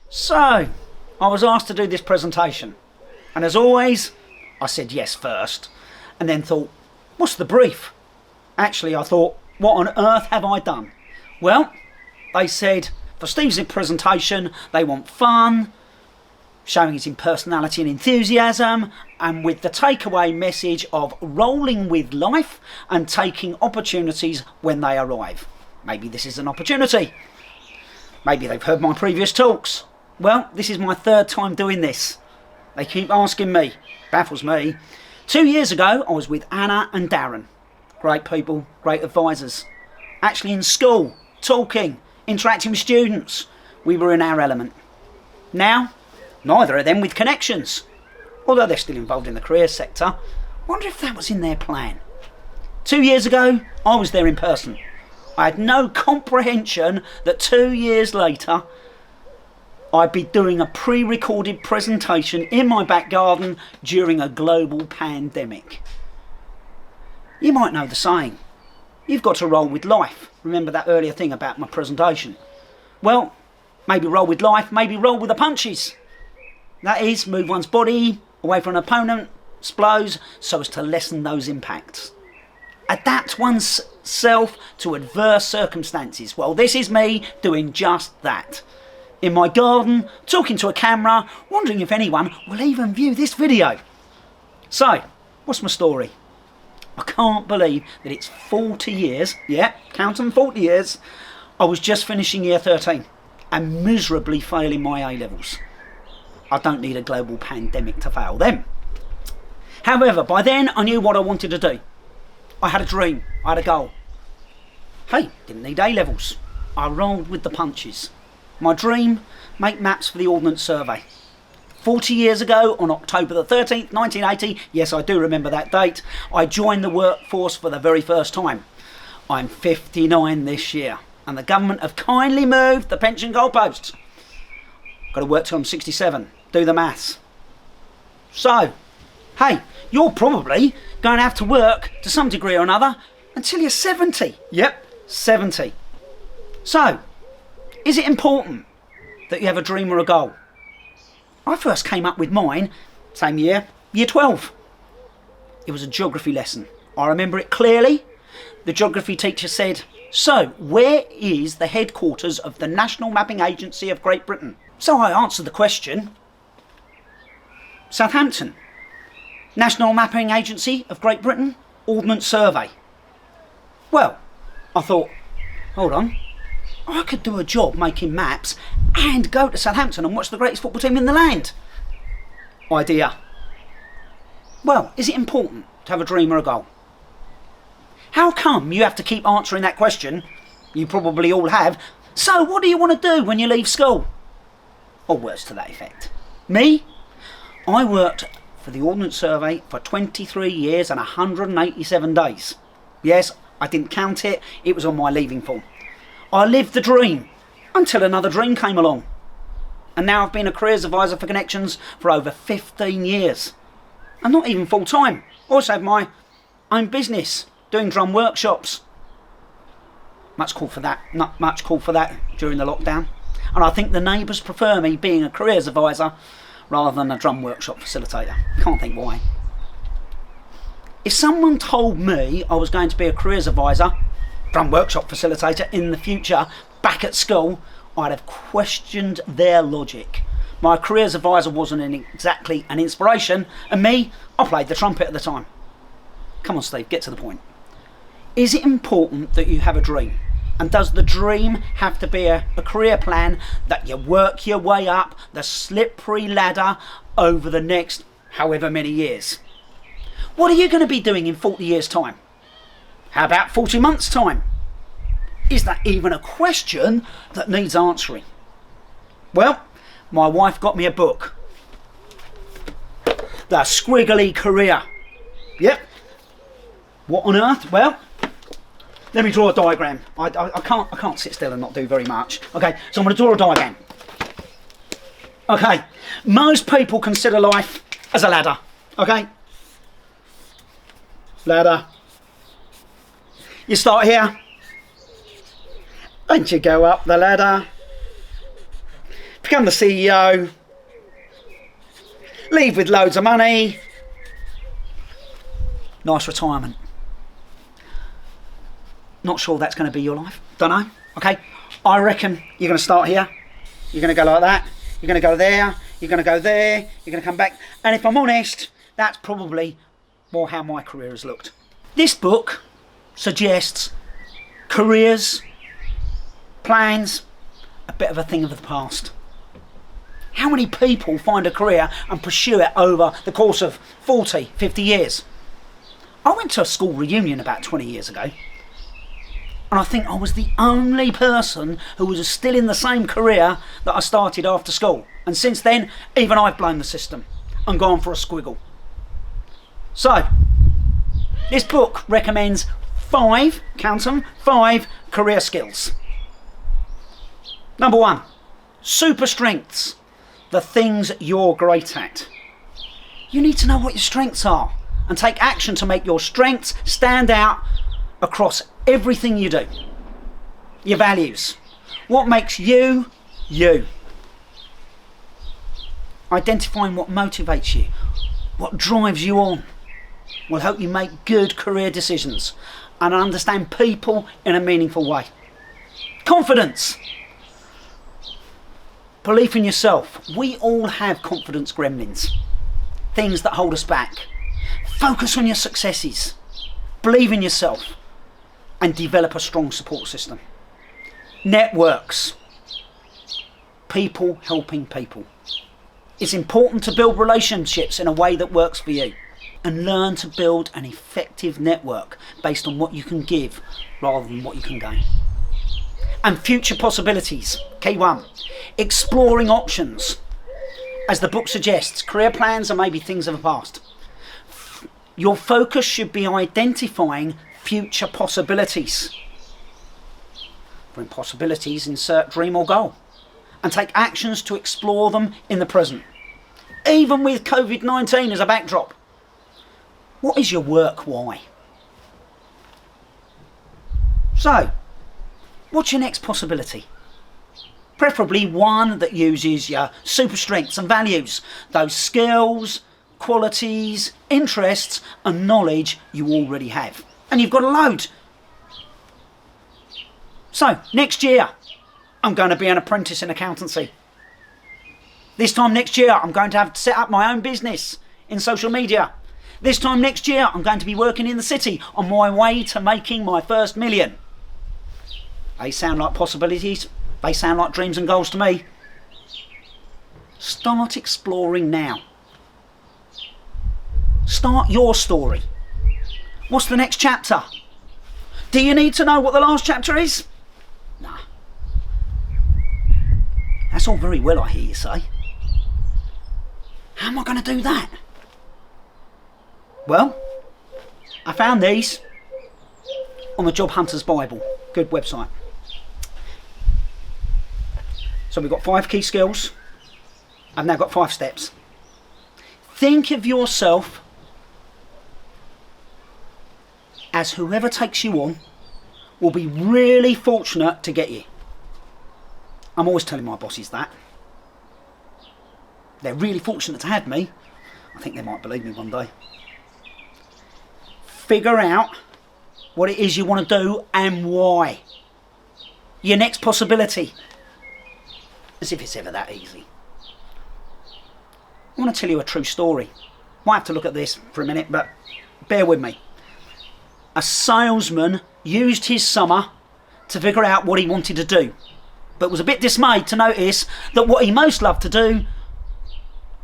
So, I was asked to do this presentation, and as always, I said yes first, and then thought, what's the brief? Actually, I thought, what on earth have I done? Well, they said, for Steve's presentation, they want fun, showing his personality and enthusiasm, and with the takeaway message of rolling with life and taking opportunities when they arrive. Maybe this is an opportunity. Maybe they've heard my previous talks. Well, this is my third time doing this. They keep asking me. Baffles me. 2 years ago, I was with Anna and Darren. Great people, great advisors. Actually in school, talking, interacting with students. We were in our element. Now, neither of them with connections. Although they're still involved in the career sector. Wonder if that was in their plan. 2 years ago, I was there in person. I had no comprehension that 2 years later, I'd be doing a pre-recorded presentation in my back garden during a global pandemic. You might know the saying, you've got to roll with life. Remember that earlier thing about my presentation? Well, maybe roll with life, maybe roll with the punches. That is, move one's body away from an opponent, blows, so as to lessen those impacts. Adapt oneself to adverse circumstances. Well, this is me doing just that. In my garden, talking to a camera, wondering if anyone will even view this video. So, what's my story? I can't believe that it's 40 years, yeah, count them 40 years, I was just finishing year 13 and miserably failing my A-levels. I don't need a global pandemic to fail them. However, by then I knew what I wanted to do. I had a dream, I had a goal. Hey, didn't need A-levels. I rolled with the punches. My dream, make maps for the Ordnance Survey. 40 years ago, on October the 13th, 1980, yes, I do remember that date, I joined the workforce for the very first time. I'm 59 this year, and the government have kindly moved the pension goalposts. Got to work till I'm 67, do the maths. So, hey, you're probably going to have to work to some degree or another until you're 70. Yep, 70. So, is it important that you have a dream or a goal? I first came up with mine, same year, year 12. It was a geography lesson. I remember it clearly. The geography teacher said, so where is the headquarters of the National Mapping Agency of Great Britain? So I answered the question, Southampton. National Mapping Agency of Great Britain, Ordnance Survey. Well, I thought, hold on. I could do a job making maps and go to Southampton and watch the greatest football team in the land. Idea. Well, is it important to have a dream or a goal? How come you have to keep answering that question? You probably all have. So what do you want to do when you leave school? Or words to that effect. Me? I worked for the Ordnance Survey for 23 years and 187 days. Yes, I didn't count it. It was on my leaving form. I lived the dream until another dream came along. And now I've been a careers advisor for Connections for over 15 years. And not even full time. I also have my own business, doing drum workshops. Much call for that, not much call for that during the lockdown. And I think the neighbours prefer me being a careers advisor rather than a drum workshop facilitator. Can't think why. If someone told me I was going to be a careers advisor, drum workshop facilitator in the future, back at school, I'd have questioned their logic. My careers advisor wasn't exactly an inspiration, and me, I played the trumpet at the time. Come on, Steve, get to the point. Is it important that you have a dream? And does the dream have to be a career plan that you work your way up the slippery ladder over the next however many years? What are you going to be doing in 40 years' time? How about 40 months' time? Is that even a question that needs answering? Well, my wife got me a book. The Squiggly Career. Yep. What on earth? Well, let me draw a diagram. I can't sit still and not do very much. Okay, so I'm going to draw a diagram. Okay, most people consider life as a ladder. Okay? Ladder. You start here and you go up the ladder. become the CEO, leave with loads of money, nice retirement. Not sure that's going to be your life. Don't know. Okay. I reckon you're going to start here. You're going to go like that. You're going to go there. You're going to go there. You're going to come back. And if I'm honest, that's probably more how my career has looked. This book suggests careers, plans, a bit of a thing of the past. How many people find a career and pursue it over the course of 40, 50 years? I went to a school reunion about 20 years ago, and I think I was the only person who was still in the same career that I started after school. And since then, even I've blown the system and gone for a squiggle. So, this book recommends 5, count them, 5 career skills. Number 1, super strengths, the things you're great at. You need to know what your strengths are and take action to make your strengths stand out across everything you do. Your values. What makes you, you. Identifying what motivates you, what drives you on, will help you make good career decisions and understand people in a meaningful way. Confidence. Belief in yourself. We all have confidence gremlins, things that hold us back. Focus on your successes. Believe in yourself and develop a strong support system. Networks. People helping people. It's important to build relationships in a way that works for you and learn to build an effective network based on what you can give rather than what you can gain. And future possibilities. Key 1. Exploring options. As the book suggests, career plans are maybe things of the past. Your focus should be identifying future possibilities. For impossibilities, insert dream or goal. And take actions to explore them in the present. Even with COVID-19 as a backdrop. What is your work why? So, what's your next possibility? Preferably one that uses your super strengths and values, those skills, qualities, interests and knowledge you already have. And you've got a load. So, next year, I'm going to be an apprentice in accountancy. This time next year, I'm going to have to set up my own business in social media. This time next year, I'm going to be working in the city on my way to making my first million. They sound like possibilities. They sound like dreams and goals to me. Start exploring now. Start your story. What's the next chapter? Do you need to know what the last chapter is? Nah. That's all very well, I hear you say. How am I going to do that? Well, I found these on the Job Hunter's Bible. Good website. So we've got 5 key skills. I've now got 5 steps. Think of yourself as whoever takes you on will be really fortunate to get you. I'm always telling my bosses that. They're really fortunate to have me. I think they might believe me one day. Figure out what it is you want to do and why. Your next possibility. As if it's ever that easy. I want to tell you a true story. Might have to look at this for a minute, but bear with me. A salesman used his summer to figure out what he wanted to do, but was a bit dismayed to notice that what he most loved to do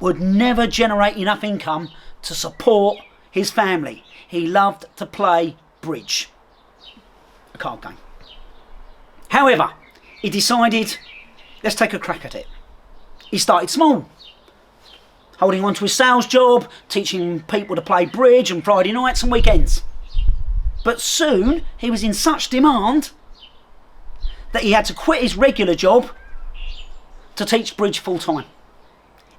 would never generate enough income to support his family. He loved to play bridge, a card game. However, he decided, let's take a crack at it. He started small, holding on to his sales job, teaching people to play bridge on Friday nights and weekends. But soon he was in such demand that he had to quit his regular job to teach bridge full time.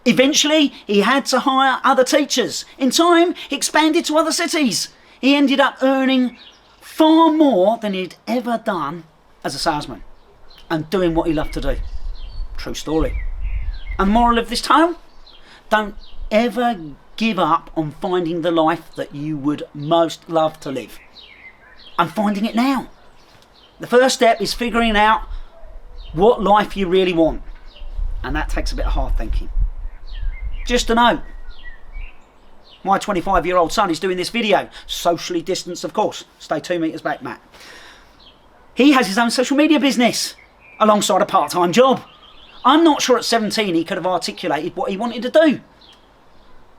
Eventually he had to hire other teachers. In time he expanded to other cities. He ended up earning far more than he'd ever done as a salesman and doing what he loved to do. True story. And the moral of this tale? Don't ever give up on finding the life that you would most love to live. I'm finding it now. The first step is figuring out what life you really want. And that takes a bit of hard thinking. Just a note. My 25-year-old son is doing this video. Socially distanced, of course. Stay 2 meters back, Matt. He has his own social media business alongside a part-time job. I'm not sure at 17 he could have articulated what he wanted to do.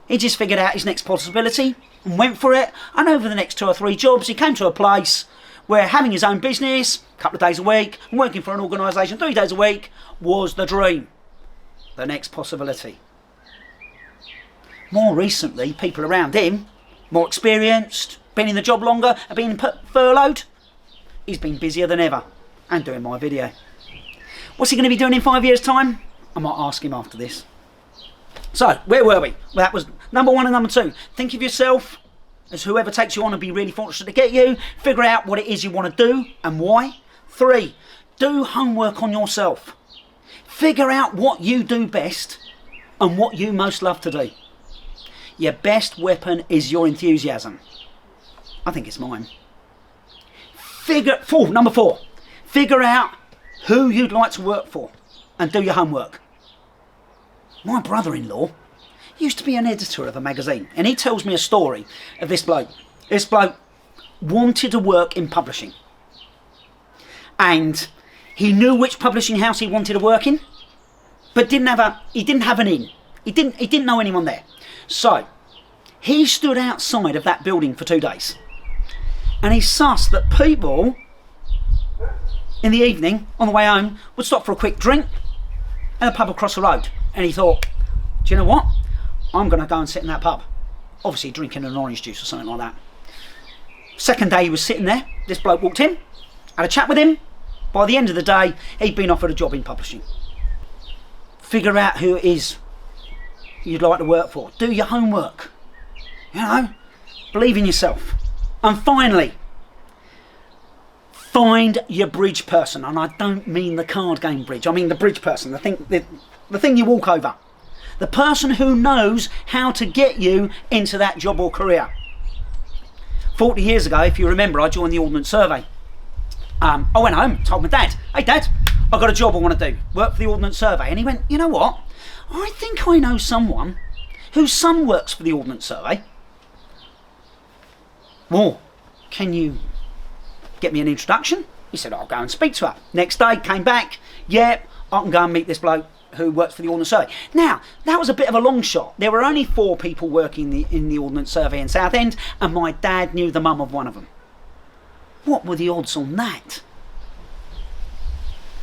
He just figured out his next possibility and went for it. And over the next 2 or 3 jobs, he came to a place where having his own business, a couple of days a week, and working for an organisation 3 days a week was the dream. The next possibility. More recently, people around him, more experienced, been in the job longer, have been furloughed. He's been busier than ever and doing my video. What's he going to be doing in 5 years' time? I might ask him after this. So, where were we? Well, that was number 1 and number 2. Think of yourself as whoever takes you on and be really fortunate to get you. Figure out what it is you want to do and why. 3, do homework on yourself. Figure out what you do best and what you most love to do. Your best weapon is your enthusiasm. I think it's mine. Number 4, figure out who you'd like to work for and do your homework. My brother-in-law used to be an editor of a magazine, and he tells me a story of this bloke. This bloke wanted to work in publishing, and he knew which publishing house he wanted to work in, but he didn't have an in. He didn't know anyone there. So he stood outside of that building for 2 days, and he sussed that people in the evening on the way home would stop for a quick drink in a pub across the road. And he thought, do you know what? I'm going to go and sit in that pub. Obviously drinking an orange juice or something like that. Second day he was sitting there. This bloke walked in, had a chat with him. By the end of the day, he'd been offered a job in publishing. Figure out who it is you'd like to work for. Do your homework. You know, believe in yourself. And finally, find your bridge person. And I don't mean the card game bridge. I mean the bridge person, the thing you walk over. The person who knows how to get you into that job or career. 40 years ago, if you remember, I joined the Ordnance Survey. I went home, told my dad, hey Dad, I've got a job I want to do, work for the Ordnance Survey. And he went, you know what? I think I know someone whose son works for the Ordnance Survey. Well, can you get me an introduction? He said, I'll go and speak to her. Next day, came back, yeah, I can go and meet this bloke who works for the Ordnance Survey. Now, that was a bit of a long shot. There were only 4 people working in the Ordnance Survey in Southend, and my dad knew the mum of one of them. What were the odds on that?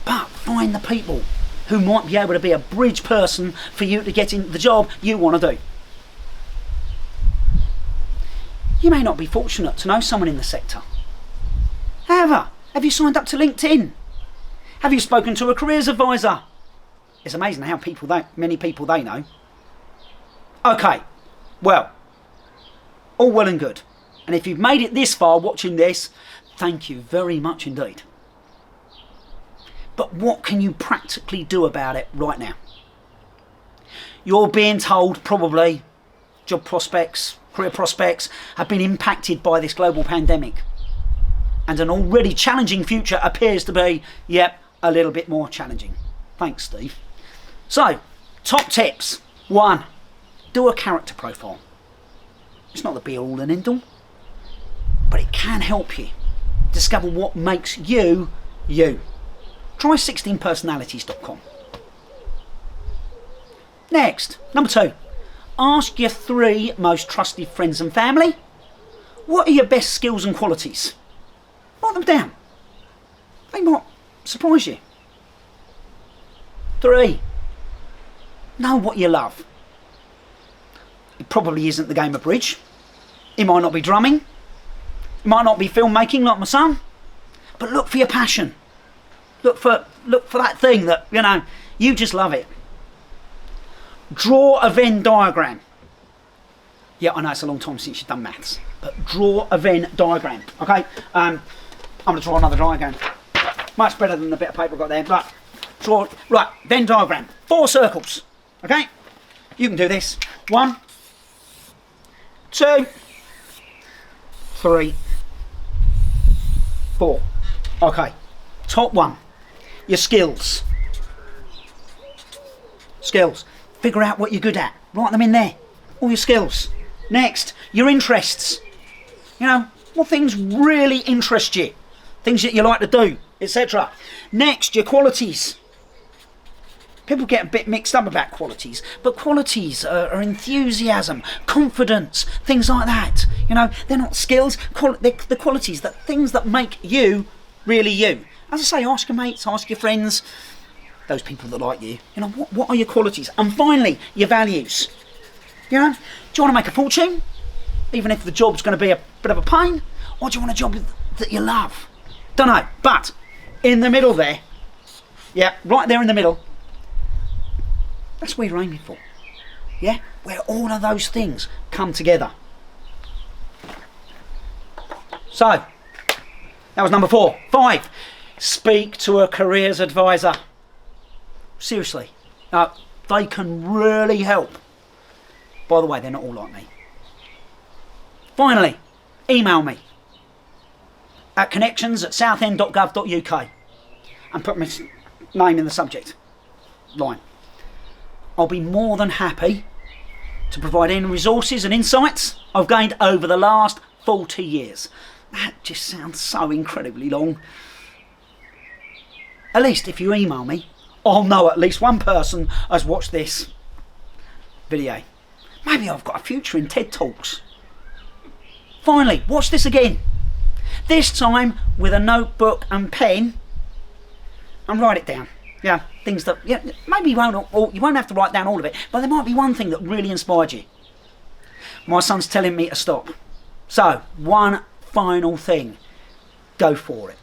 But find the people who might be able to be a bridge person for you to get into the job you want to do. You may not be fortunate to know someone in the sector. However, have you signed up to LinkedIn? Have you spoken to a careers advisor? It's amazing how many people they know. Okay, well, all well and good. And if you've made it this far watching this, thank you very much indeed. But what can you practically do about it right now? You're being told probably job prospects, career prospects have been impacted by this global pandemic. And an already challenging future appears to be, yep, a little bit more challenging. Thanks, Steve. So, top tips. 1, do a character profile. It's not the be all and end all, but it can help you discover what makes you, you. Try 16personalities.com. Next, number 2, ask your 3 most trusted friends and family, what are your best skills and qualities? Write them down. They might surprise you. 3, know what you love. It probably isn't the game of bridge. It might not be drumming. It might not be filmmaking like my son. But look for your passion. Look for that thing that, you know, you just love it. Draw a Venn diagram. Yeah, I know it's a long time since you've done maths, but draw a Venn diagram, okay? I'm going to draw another diagram. Much better than the bit of paper I got there, but draw, right, Venn diagram. 4 circles. Okay? You can do this. 1, 2, 3, 4. Okay. Top 1. Your skills. Skills. Figure out what you're good at. Write them in there. All your skills. Next, your interests. You know, what things really interest you. Things that you like to do, etc. Next, your qualities. People get a bit mixed up about qualities, but qualities are enthusiasm, confidence, things like that. You know, they're not skills, they're the qualities, things that make you really you. As I say, ask your mates, ask your friends, those people that like you. You know, what are your qualities? And finally, your values. You know, do you want to make a fortune? Even if the job's going to be a bit of a pain? Or do you want a job that you love? Don't know, but in the middle there, yeah, right there in the middle, that's where you're aiming for. Yeah? Where all of those things come together. So, that was number 4. 5, speak to a careers advisor. Seriously, they can really help. By the way, they're not all like me. Finally, email me at connections@southend.gov.uk and put my name in the subject line. I'll be more than happy to provide any resources and insights I've gained over the last 40 years. That just sounds so incredibly long. At least if you email me, I'll know at least one person has watched this video. Maybe I've got a future in TED Talks. Finally, watch this again. This time with a notebook and pen, and write it down. Yeah, things that, yeah, maybe you won't have to write down all of it, but there might be one thing that really inspired you. My son's telling me to stop. So, one final thing. Go for it.